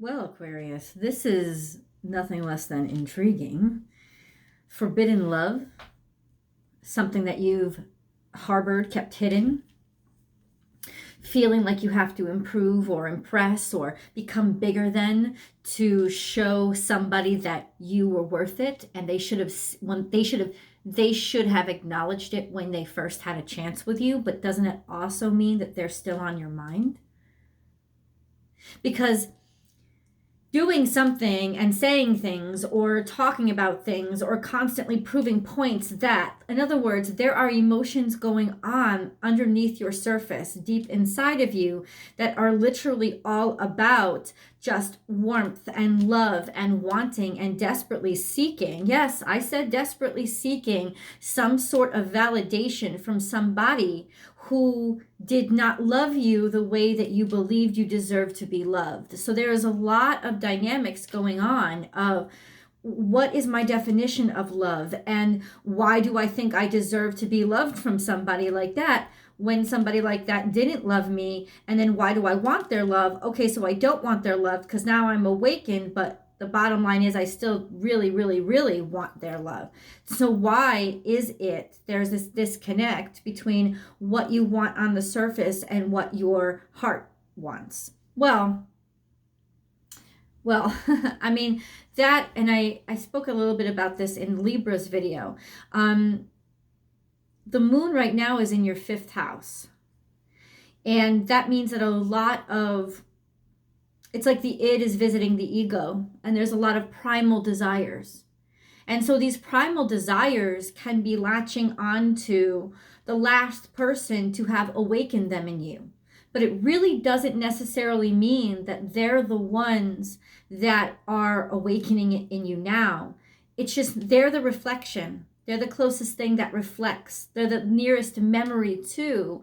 Well, Aquarius, this is nothing less than intriguing. Forbidden love, something that you've harbored, kept hidden, feeling like you have to improve or impress or become bigger than to show somebody that you were worth it, and they should have acknowledged it when they first had a chance with you. But doesn't it also mean that they're still on your mind? Because doing something and saying things or talking about things or constantly proving points, that, in other words, there are emotions going on underneath your surface, deep inside of you, that are literally all about just warmth and love and wanting and desperately seeking. Yes, I said desperately seeking some sort of validation from somebody who did not love you the way that you believed you deserved to be loved. So there is a lot of dynamics going on of what is my definition of love, and why do I think I deserve to be loved from somebody like that when somebody like that didn't love me? And then why do I want their love? Okay, so I don't want their love because now I'm awakened, but the bottom line is I still really, really, really want their love. So why is it there's this disconnect between what you want on the surface and what your heart wants? Well, I mean, that, and I spoke a little bit about this in Libra's video. The moon right now is in your 5th house. And that means that a lot of, it's like the id is visiting the ego, and there's a lot of primal desires. And so these primal desires can be latching onto the last person to have awakened them in you. But it really doesn't necessarily mean that they're the ones that are awakening it in you now. It's just they're the reflection. They're the closest thing that reflects. They're the nearest memory to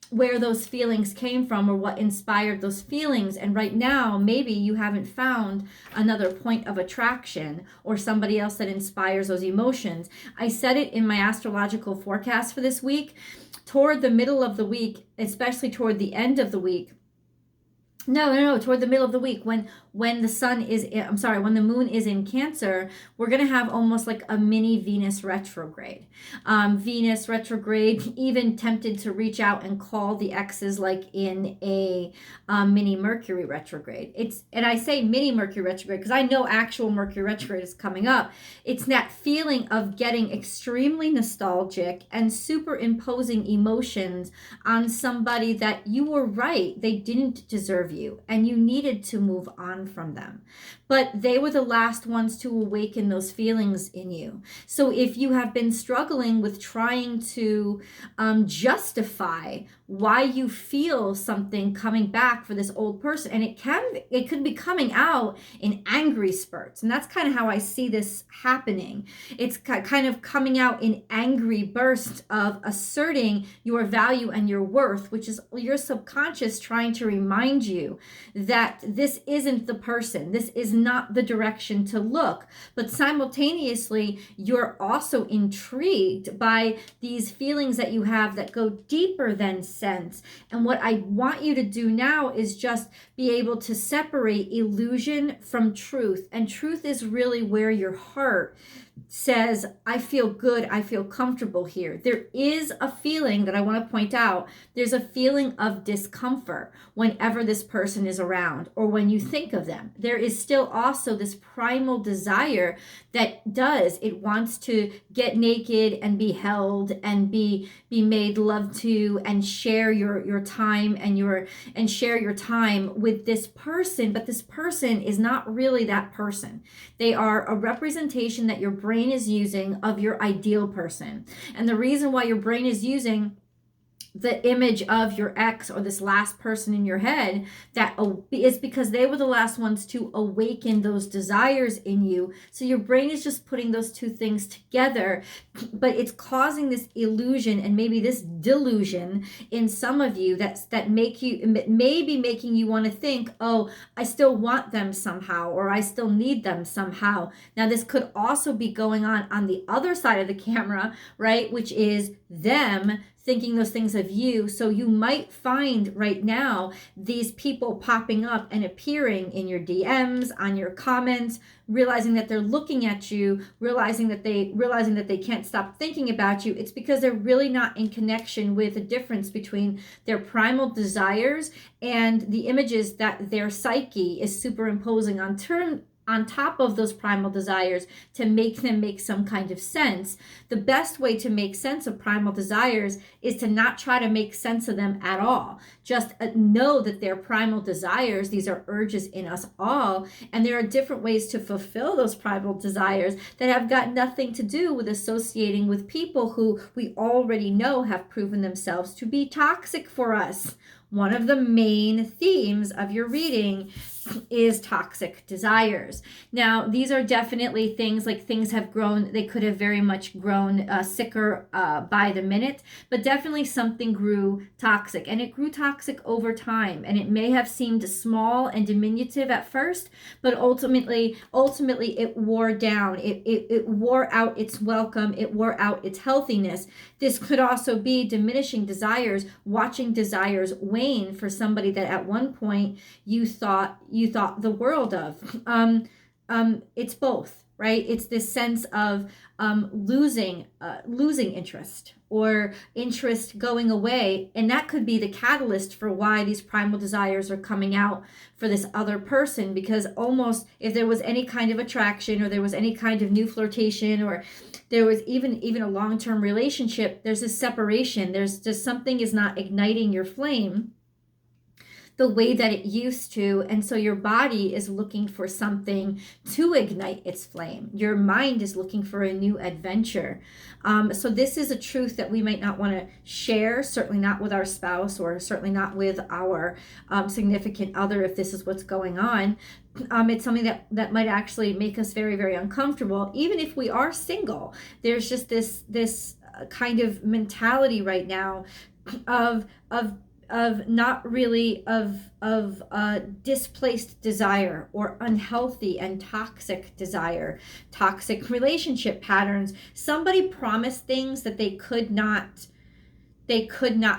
where those feelings came from or what inspired those feelings. And right now, maybe you haven't found another point of attraction or somebody else that inspires those emotions. I said it in my astrological forecast for this week. Toward the middle of the week, especially toward the end of the week, toward the middle of the week, when the moon is in Cancer, we're going to have almost like a mini Venus retrograde. Venus retrograde, even tempted to reach out and call the exes like in a mini Mercury retrograde. And I say mini Mercury retrograde because I know actual Mercury retrograde is coming up. It's that feeling of getting extremely nostalgic and superimposing emotions on somebody that you were right, they didn't deserve you and you needed to move on from them. But they were the last ones to awaken those feelings in you. So if you have been struggling with trying to justify why you feel something coming back for this old person, and it could be coming out in angry spurts, and that's kind of how I see this happening. It's kind of coming out in angry bursts of asserting your value and your worth, which is your subconscious trying to remind you that this isn't the person, this is not the direction to look. But simultaneously, you're also intrigued by these feelings that you have that go deeper than sense. And what I want you to do now is just be able to separate illusion from truth. And truth is really where your heart says, I feel good, I feel comfortable here. There is a feeling that I want to point out. There's a feeling of discomfort whenever this person is around or when you think of them. There is still also this primal desire that it wants to get naked and be held and be made love to and share your time and share your time with this person. But this person is not really that person. They are a representation that your brain is using of your ideal person. And the reason why your brain is using the image of your ex or this last person in your head, that is because they were the last ones to awaken those desires in you. So your brain is just putting those two things together, but it's causing this illusion and maybe this delusion in some of you that may be making you want to think, oh, I still want them somehow, or I still need them somehow. Now this could also be going on the other side of the camera, right? Which is them thinking those things of you. So you might find right now these people popping up and appearing in your DMs, on your comments, realizing that they're looking at you, realizing that they can't stop thinking about you. It's because they're really not in connection with the difference between their primal desires and the images that their psyche is superimposing on top of those primal desires to make them make some kind of sense. The best way to make sense of primal desires is to not try to make sense of them at all. Just know that they're primal desires. These are urges in us all. And there are different ways to fulfill those primal desires that have got nothing to do with associating with people who we already know have proven themselves to be toxic for us. One of the main themes of your reading is toxic desires. Now, these are definitely things like things have grown. They could have very much grown sicker by the minute, but definitely something grew toxic, and it grew toxic over time. And it may have seemed small and diminutive at first, but ultimately it wore down. It wore out its welcome. It wore out its healthiness. This could also be diminishing desires, watching desires wane for somebody that at one point you thought the world of. It's both, right? It's this sense of losing interest, or interest going away, and that could be the catalyst for why these primal desires are coming out for this other person. Because almost if there was any kind of attraction, or there was any kind of new flirtation, or there was even a long-term relationship, there's a separation. There's just something is not igniting your flame the way that it used to. And so your body is looking for something to ignite its flame. Your mind is looking for a new adventure. So this is a truth that we might not want to share, certainly not with our spouse, or certainly not with our significant other if this is what's going on. It's something that might actually make us very, very uncomfortable, even if we are single. There's just this kind of mentality right now of not really of displaced desire, or unhealthy and toxic desire, toxic relationship patterns. Somebody promised things that they could not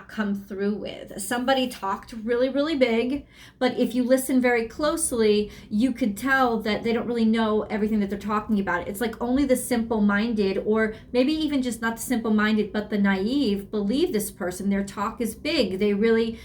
come through with. Somebody talked really, really big, but if you listen very closely, you could tell that they don't really know everything that they're talking about. It's like only the simple-minded, or maybe even just not the simple-minded, but the naive, believe this person. Their talk is big. They really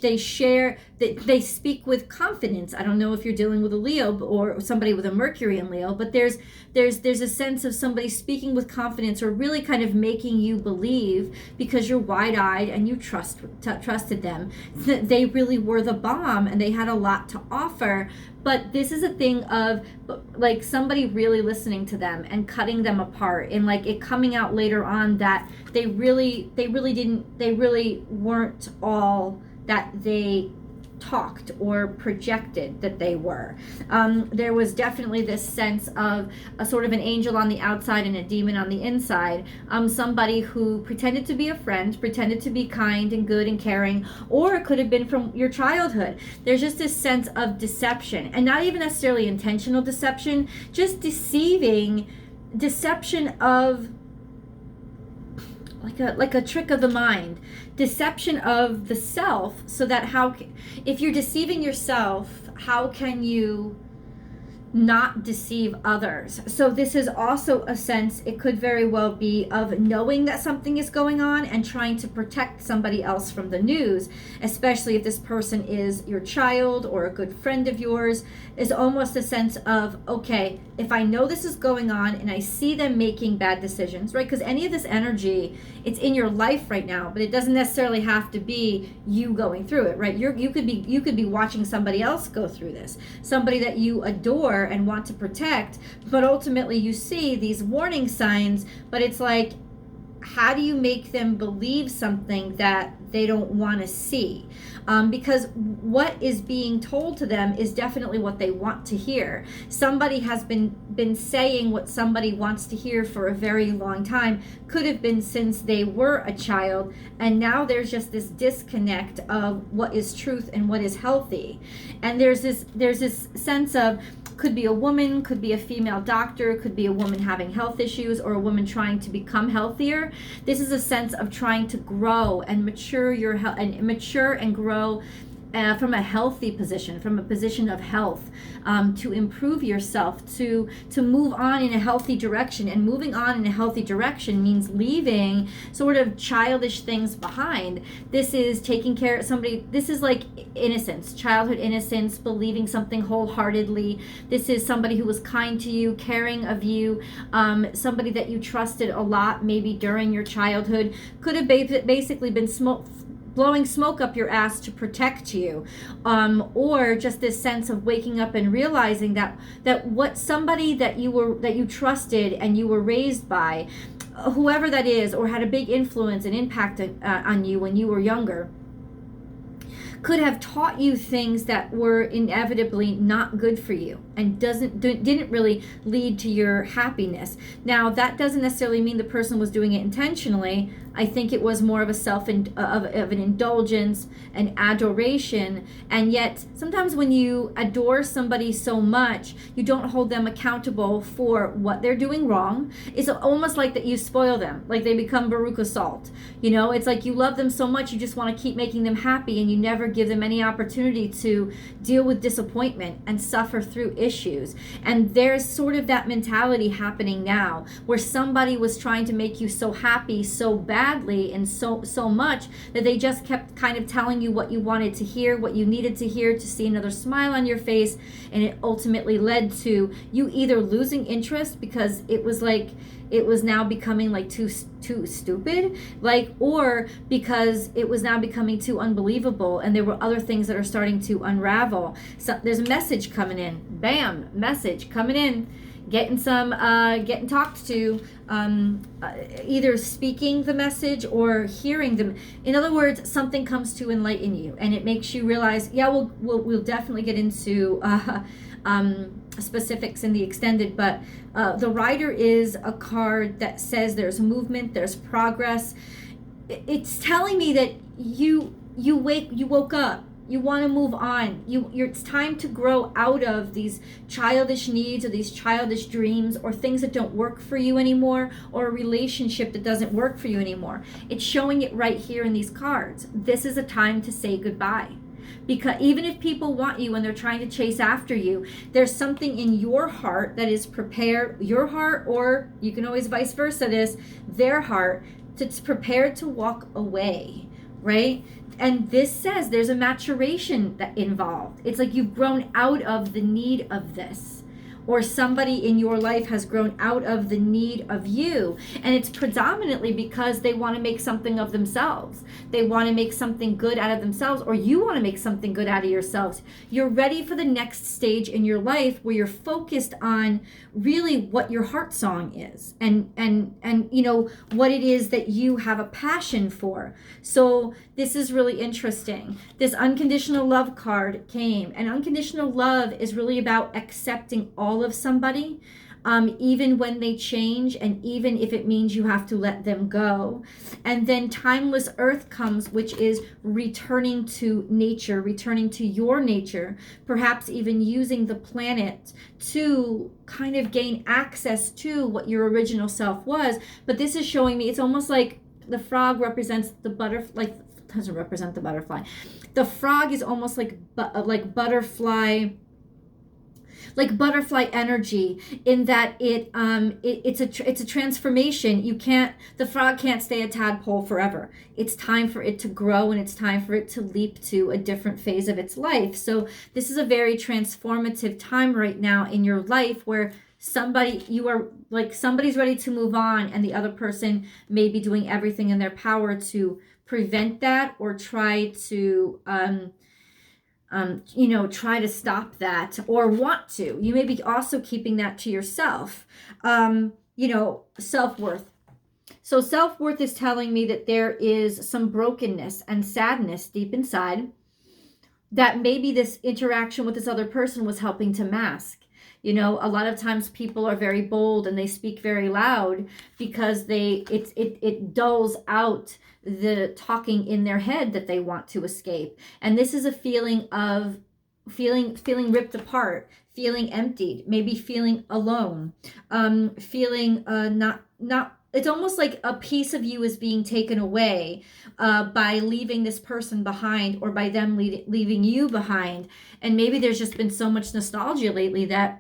they share, they speak with confidence. I don't know if you're dealing with a Leo or somebody with a Mercury in Leo, but there's a sense of somebody speaking with confidence, or really kind of making you believe, because you're wide-eyed and you trusted them, that they really were the bomb and they had a lot to offer. But this is a thing of like somebody really listening to them and cutting them apart, and like it coming out later on that they really weren't all that they talked or projected that they were. There was definitely this sense of a sort of an angel on the outside and a demon on the inside. Somebody who pretended to be a friend, pretended to be kind and good and caring, or it could have been from your childhood. There's just this sense of deception, and not even necessarily intentional deception, just deception of like a trick of the mind, deception of the self, so that if you're deceiving yourself, how can you not deceive others? So this is also a sense, it could very well be of knowing that something is going on and trying to protect somebody else from the news, especially if this person is your child or a good friend of yours. Is almost a sense of, okay, if I know this is going on and I see them making bad decisions, right? Because any of this energy, it's in your life right now, but it doesn't necessarily have to be you going through it, right? You could be watching somebody else go through this, somebody that you adore and want to protect, but ultimately you see these warning signs, but it's like, how do you make them believe something that they don't want to see? Because what is being told to them is definitely what they want to hear. Somebody has been saying what somebody wants to hear for a very long time, could have been since they were a child, and now there's just this disconnect of what is truth and what is healthy. And there's this sense of, could be a woman, could be a female doctor, could be a woman having health issues, or a woman trying to become healthier. This is a sense of trying to grow and mature your health, and mature and grow from a healthy position, from a position of health, to improve yourself, to move on in a healthy direction. And moving on in a healthy direction means leaving sort of childish things behind. This is taking care of somebody. This is like innocence, childhood innocence, believing something wholeheartedly. This is somebody who was kind to you, caring of you, somebody that you trusted a lot, maybe during your childhood. Could have basically been blowing smoke up your ass to protect you, or just this sense of waking up and realizing that what somebody that you trusted and you were raised by, whoever that is, or had a big influence and impact on you when you were younger, could have taught you things that were inevitably not good for you and didn't really lead to your happiness. Now, that doesn't necessarily mean the person was doing it intentionally. I think it was more of a of an indulgence and adoration. And yet, sometimes when you adore somebody so much, you don't hold them accountable for what they're doing wrong. It's almost like that you spoil them, like they become Baruch salt. You know, it's like you love them so much, you just want to keep making them happy, and you never give them any opportunity to deal with disappointment and suffer through issues. And there's sort of that mentality happening now, where somebody was trying to make you so happy so badly and so much that they just kept kind of telling you what you wanted to hear, what you needed to hear, to see another smile on your face. And it ultimately led to you either losing interest because it was now becoming like too stupid, or because it was now becoming too unbelievable, and there were other things that are starting to unravel. So there's a message coming in. Bam, message coming in. Getting talked to, either speaking the message or hearing them. In other words, something comes to enlighten you, and it makes you realize, yeah, we'll definitely get into specifics in the extended, but the Rider is a card that says there's movement, there's progress. It's telling me that you woke up. You want to move on. It's time to grow out of these childish needs or these childish dreams or things that don't work for you anymore, or a relationship that doesn't work for you anymore. It's showing it right here in these cards. This is a time to say goodbye. Because even if people want you and they're trying to chase after you, there's something in your heart that is prepared, your heart, or you can always vice versa this, their heart, that's prepared to walk away, right? And this says there's a maturation that involved. It's like you've grown out of the need of this, or somebody in your life has grown out of the need of you. And it's predominantly because they want to make something of themselves. They want to make something good out of themselves, or you want to make something good out of yourselves. You're ready for the next stage in your life where you're focused on really what your heart song is, and what it is that you have a passion for. So this is really interesting. This unconditional love card came, and unconditional love is really about accepting all of somebody, even when they change, and even if it means you have to let them go. And then timeless earth comes, which is returning to nature, returning to your nature, perhaps even using the planet to kind of gain access to what your original self was. But this is showing me, it's almost like the frog represents the butterfly, doesn't represent the butterfly. The frog is almost like butterfly, like butterfly energy, in that it's a transformation. The frog can't stay a tadpole forever. It's time for it to grow, and it's time for it to leap to a different phase of its life. So this is a very transformative time right now in your life, where somebody's ready to move on, and the other person may be doing everything in their power to prevent that, or try to try to stop that, or want to. You may be also keeping that to yourself. Self-worth. So self-worth is telling me that there is some brokenness and sadness deep inside that maybe this interaction with this other person was helping to mask. A lot of times people are very bold and they speak very loud because it dulls out the talking in their head that they want to escape. And this is a feeling of feeling ripped apart, feeling emptied, maybe feeling alone, feeling not it's almost like a piece of you is being taken away by leaving this person behind, or by them leaving you behind. And maybe there's just been so much nostalgia lately that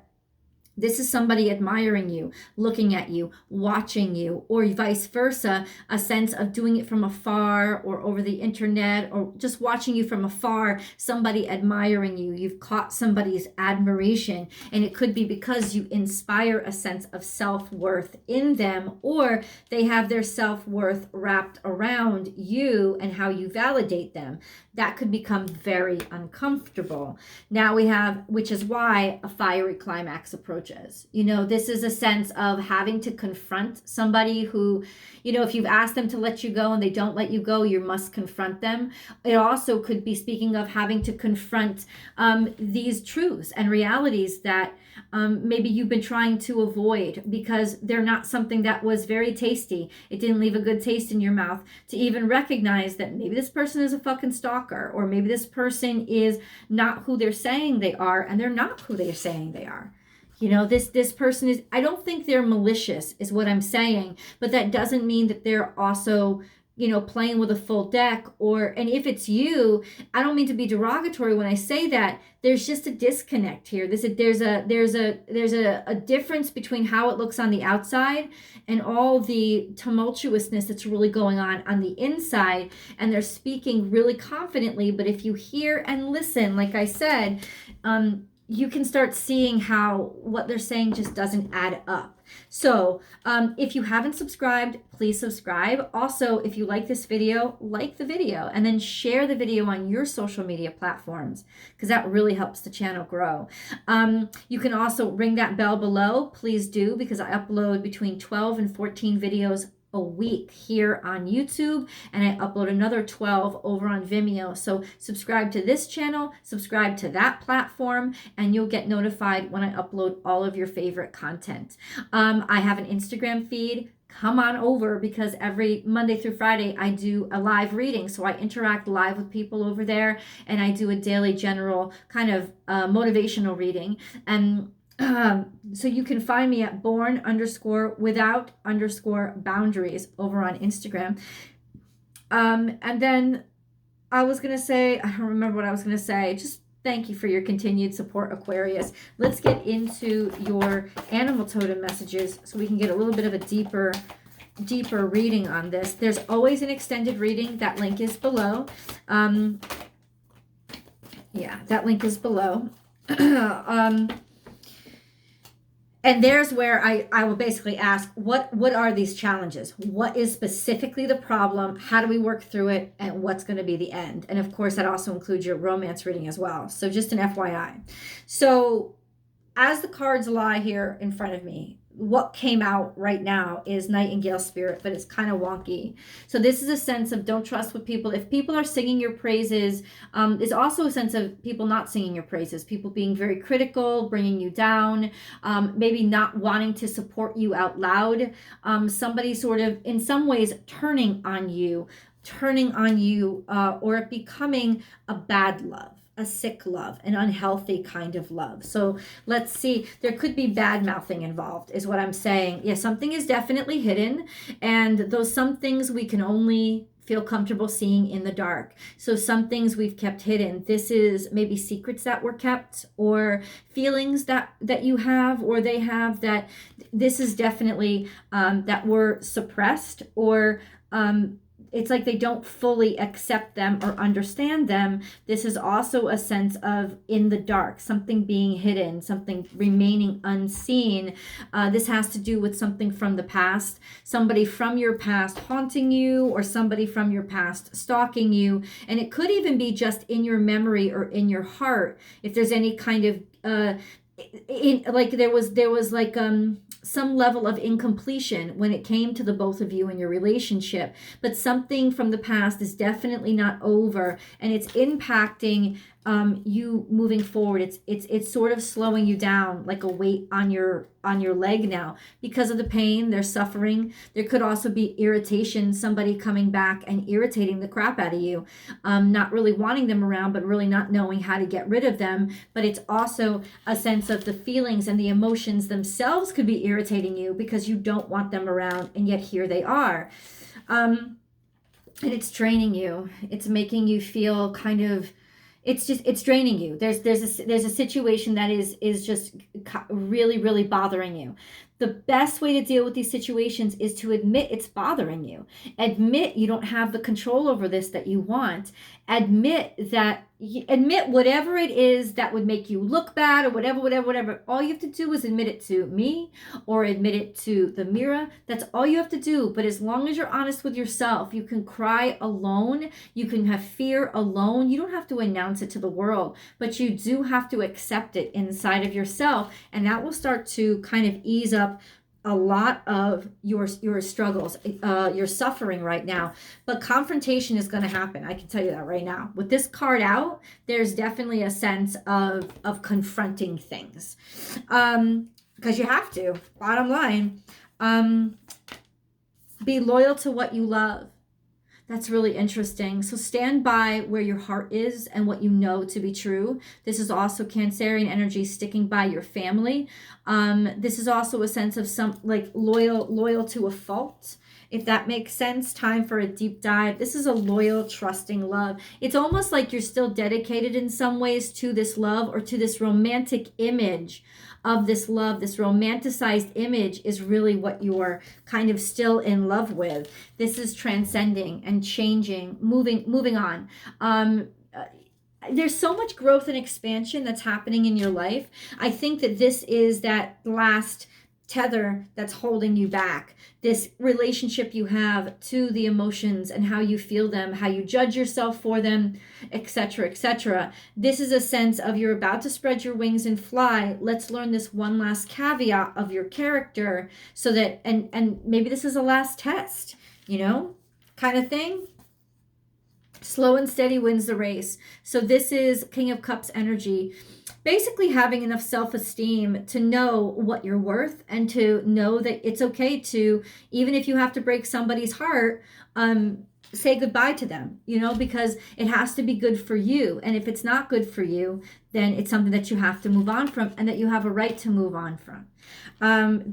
this is somebody admiring you, looking at you, watching you, or vice versa, a sense of doing it from afar or over the internet, or just watching you from afar, somebody admiring you. You've caught somebody's admiration, and it could be because you inspire a sense of self-worth in them, or they have their self-worth wrapped around you and how you validate them. That could become very uncomfortable. Now we have, which is why a fiery climax approaches. This is a sense of having to confront somebody who, if you've asked them to let you go and they don't let you go, you must confront them. It also could be speaking of having to confront these truths and realities that maybe you've been trying to avoid because they're not something that was very tasty. It didn't leave a good taste in your mouth, to even recognize that maybe this person is a fucking stalker, or maybe this person is not who they're saying they are, and they're not who they're saying they are. This person is, I don't think they're malicious is what I'm saying, but that doesn't mean that they're also, playing with a full deck. And if it's you, I don't mean to be derogatory when I say that. There's just a disconnect here. There's a difference between how it looks on the outside and all the tumultuousness that's really going on the inside. And they're speaking really confidently, but if you hear and listen, like I said, you can start seeing how what they're saying just doesn't add up. So if you haven't subscribed, please subscribe. Also, if you like this video, like the video, and then share the video on your social media platforms, because that really helps the channel grow. You can also ring that bell below. Please do, because I upload between 12 and 14 videos a week here on YouTube, and I upload another 12 over on Vimeo. So subscribe to this channel, subscribe to that platform, and you'll get notified when I upload all of your favorite content. I have an Instagram feed. Come on over, because every Monday through Friday I do a live reading. So I interact live with people over there, and I do a daily general kind of motivational reading. And so you can find me at born_without_boundaries over on Instagram. And then I was going to say, I don't remember what I was going to say. Just thank you for your continued support, Aquarius. Let's get into your animal totem messages so we can get a little bit of a deeper reading on this. There's always an extended reading. That link is below. Yeah, that link is below. And there's where I will basically ask, what are these challenges? What is specifically the problem? How do we work through it? And what's going to be the end? And of course, that also includes your romance reading as well. So just an FYI. So as the cards lie here in front of me, what came out right now is Nightingale Spirit, but it's kind of wonky. So this is a sense of don't trust what people, if people are singing your praises, there's also a sense of people not singing your praises, people being very critical, bringing you down, maybe not wanting to support you out loud, somebody sort of in some ways turning on you, or it becoming a bad love, a sick love, an unhealthy kind of love. So let's see, there could be bad mouthing involved is what I'm saying. Yeah, something is definitely hidden, and those some things we can only feel comfortable seeing in the dark. So some things we've kept hidden. This is maybe secrets that were kept, or feelings that you have or they have, that this is definitely that were suppressed, or it's like they don't fully accept them or understand them. This is also a sense of in the dark, something being hidden, something remaining unseen. This has to do with something from the past, somebody from your past haunting you, or somebody from your past stalking you. And it could even be just in your memory or in your heart. If there's any kind of like there was like some level of incompletion when it came to the both of you in your relationship, but something from the past is definitely not over, and it's impacting you moving forward. It's sort of slowing you down, like a weight on your leg now because of the pain they're suffering. There could also be irritation, somebody coming back and irritating the crap out of you, not really wanting them around, but really not knowing how to get rid of them. But it's also a sense of the feelings and the emotions themselves could be irritating you because you don't want them around, and yet here they are. And it's draining you. It's making you feel kind of, it's draining you. There's a situation that is just really, really bothering you. The best way to deal with these situations is to admit it's bothering you. Admit you don't have the control over this that you want. Admit whatever it is that would make you look bad, or whatever. All you have to do is admit it to me or admit it to the mirror. That's all you have to do. But as long as you're honest with yourself, you can cry alone. You can have fear alone. You don't have to announce it to the world, but you do have to accept it inside of yourself. And that will start to kind of ease up a lot of your struggles, your suffering right now. But confrontation is going to happen. I can tell you that right now. With this card out, there's definitely a sense of confronting things, because you have to. Bottom line, be loyal to what you love. That's really interesting. So stand by where your heart is and what you know to be true. This is also Cancerian energy, sticking by your family. This is also a sense of some like loyal to a fault, if that makes sense. Time for a deep dive. This is a loyal, trusting love. It's almost like you're still dedicated in some ways to this love, or to this romantic image of this love. This romanticized image is really what you're kind of still in love with. This is transcending and changing, moving on. There's so much growth and expansion that's happening in your life. I think that this is that last tether that's holding you back. This relationship you have to the emotions and how you feel them, how you judge yourself for them, etc., etc. This is a sense of you're about to spread your wings and fly. Let's learn this one last caveat of your character, so that and maybe this is a last test, kind of thing. Slow and steady wins the race. So this is King of Cups energy. Basically having enough self-esteem to know what you're worth, and to know that it's okay to, even if you have to break somebody's heart, say goodbye to them, because it has to be good for you. And if it's not good for you, then it's something that you have to move on from, and that you have a right to move on from.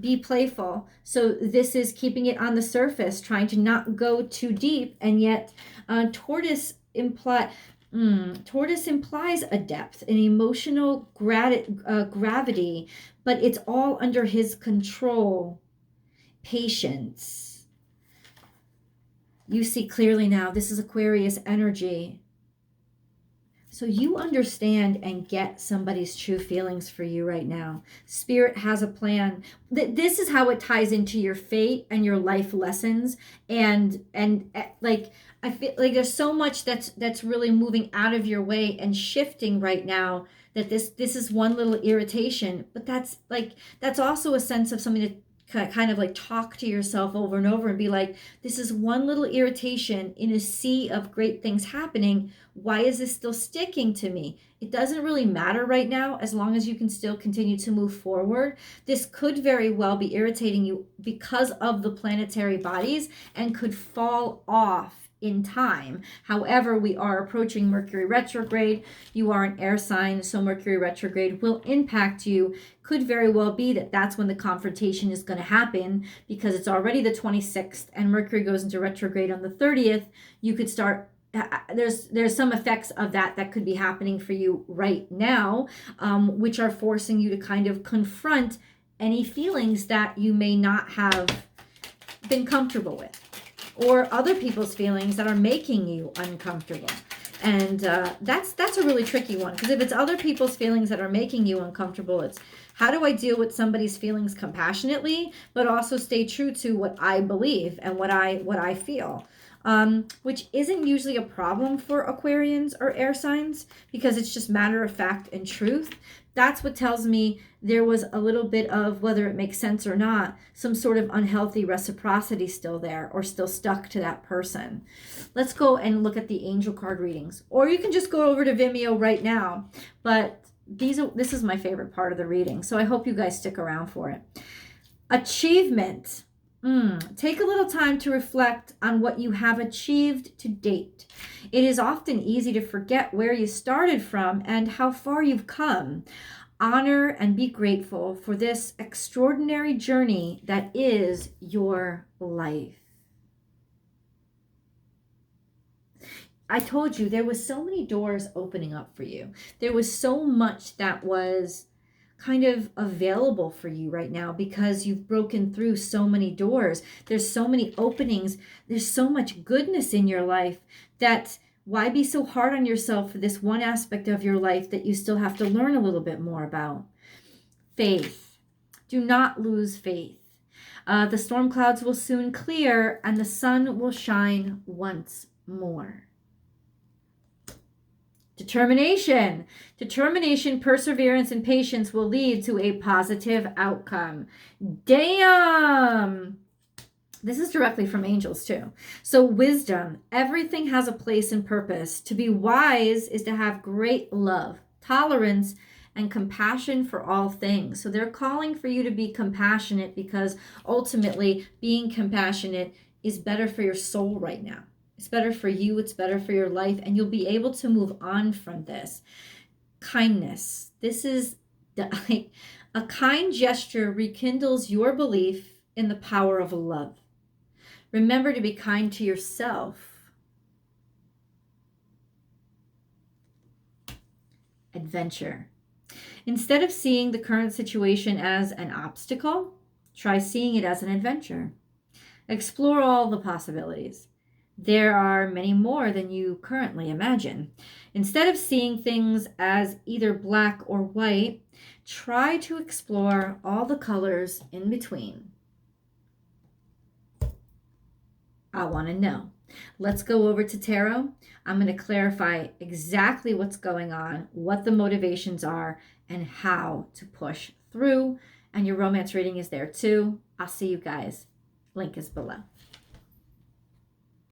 Be playful. So this is keeping it on the surface, trying to not go too deep. And yet Tortoise implies a depth, an emotional gravity, but it's all under his control. Patience. You see clearly now, this is Aquarius energy. So you understand and get somebody's true feelings for you right now. Spirit has a plan. This is how it ties into your fate and your life lessons. And like, I feel like there's so much that's really moving out of your way and shifting right now, that this is one little irritation. But that's also a sense of something to kind of like talk to yourself over and over and be like, this is one little irritation in a sea of great things happening. Why is this still sticking to me? It doesn't really matter right now, as long as you can still continue to move forward. This could very well be irritating you because of the planetary bodies, and could fall off in time. However, we are approaching Mercury retrograde. You are an air sign, so Mercury retrograde will impact you. Could very well be that that's when the confrontation is going to happen, because it's already the 26th and Mercury goes into retrograde on the 30th. You could start, there's some effects of that could be happening for you right now, which are forcing you to kind of confront any feelings that you may not have been comfortable with, or other people's feelings that are making you uncomfortable. And that's a really tricky one, because if it's other people's feelings that are making you uncomfortable, it's how do I deal with somebody's feelings compassionately, but also stay true to what I believe and what I feel. which isn't usually a problem for Aquarians or air signs because it's just matter of fact and truth. That's what tells me there was a little bit of, whether it makes sense or not, some sort of unhealthy reciprocity still there or still stuck to that person. Let's go and look at the angel card readings. Or you can just go over to Vimeo right now. But this is my favorite part of the reading, so I hope you guys stick around for it. Achievement. Take a little time to reflect on what you have achieved to date. It is often easy to forget where you started from and how far you've come. Honor and be grateful for this extraordinary journey that is your life. I told you there was so many doors opening up for you. There was so much that was kind of available for you right now because you've broken through so many doors. There's so many openings. There's so much goodness in your life that why be so hard on yourself for this one aspect of your life that you still have to learn a little bit more about? Faith. Do not lose faith. The storm clouds will soon clear and the sun will shine once more. Determination. Determination, perseverance, and patience will lead to a positive outcome. Damn! This is directly from angels too. So wisdom. Everything has a place and purpose. To be wise is to have great love, tolerance, and compassion for all things. So they're calling for you to be compassionate because ultimately being compassionate is better for your soul right now. It's better for you. It's better for your life. And you'll be able to move on from this. Kindness. This is a kind gesture rekindles your belief in the power of love. Remember to be kind to yourself. Adventure. Instead of seeing the current situation as an obstacle, try seeing it as an adventure. Explore all the possibilities. There are many more than you currently imagine. Instead of seeing things as either black or white, try to explore all the colors in between. I want to know. Let's go over to tarot. I'm going to clarify exactly what's going on, what the motivations are, and how to push through. And your romance reading is there too. I'll see you guys. Link is below.